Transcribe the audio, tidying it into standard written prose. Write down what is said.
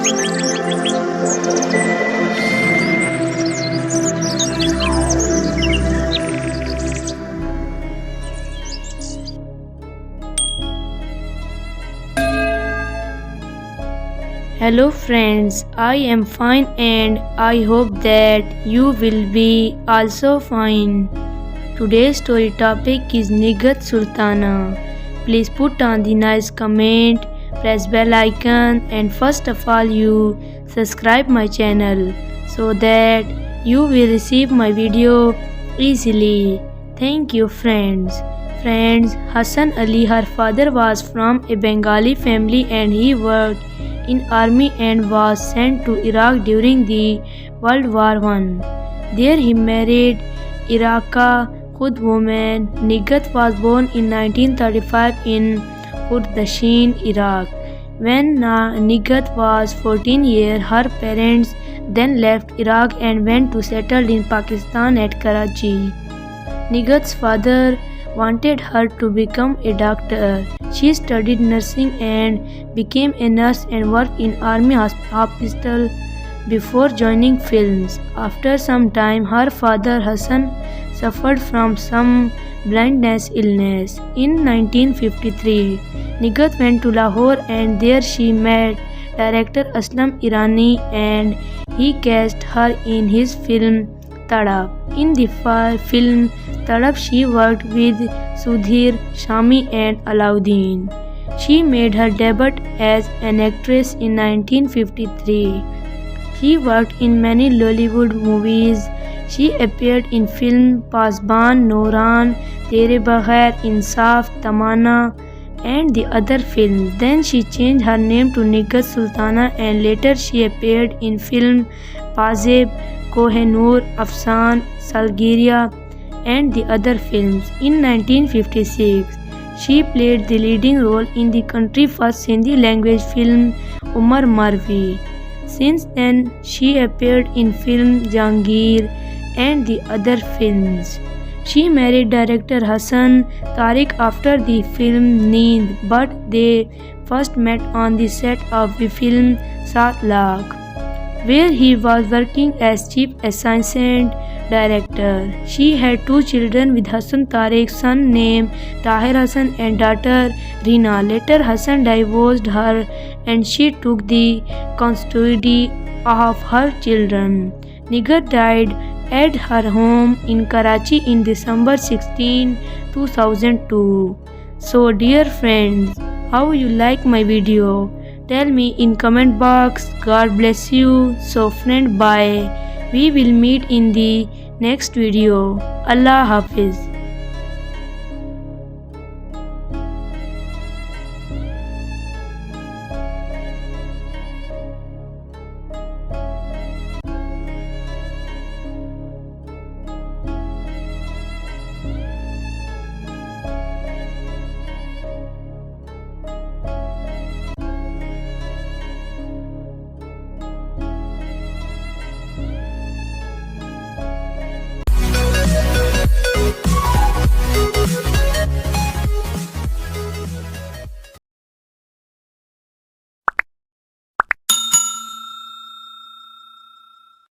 Hello friends, I am fine and I hope that you will be also fine. Today's story topic is Nighat Sultana. Please put on the nice comment, press bell icon and first of all you subscribe my channel so that you will receive my video easily. Thank you friends. Friends, Hassan Ali, her father was from a Bengali family and he worked in army and was sent to Iraq during the World War I. There he married Iraqi Khud woman. Nighat was born in 1935 in Kurdistan, Iraq. When Nighat was 14 years, her parents then left Iraq and went to settle in Pakistan at Karachi. Nighat's father wanted her to become a doctor. She studied nursing and became a nurse and worked in army hospital before joining films. After some time, her father Hassan suffered from some blindness illness. In 1953, Nighat went to Lahore and there she met director Aslam Irani and he cast her in his film Tariq. In the film Tariq, she worked with Sudhir, Shami and Alauddin. She made her debut as an actress in 1953. She worked in many Lollywood movies. She appeared in film Pasban, Nouran, Tere Baghair, Insaf, Tamana and the other films. Then she changed her name to Nighat Sultana and later she appeared in film Pazeb, Kohinoor, Afsan, Salgiria and the other films. In 1956, she played the leading role in the country's first Hindi language film Umar Marvi. Since then, she appeared in film Jahangir and the other films. She married director Hassan Tariq after the film Neend, but they first met on the set of the film Saat Lakh, where he was working as chief assistant director. She had two children with Hassan Tariq, son named Tahir Hassan and daughter Rina. Later Hassan divorced her and she took the custody of her children. Nighat died at her home in Karachi in December 16, 2002. So dear friends, how you like my video? Tell me in comment box. God bless you. So friend, bye. We will meet in the next video. Allah Hafiz.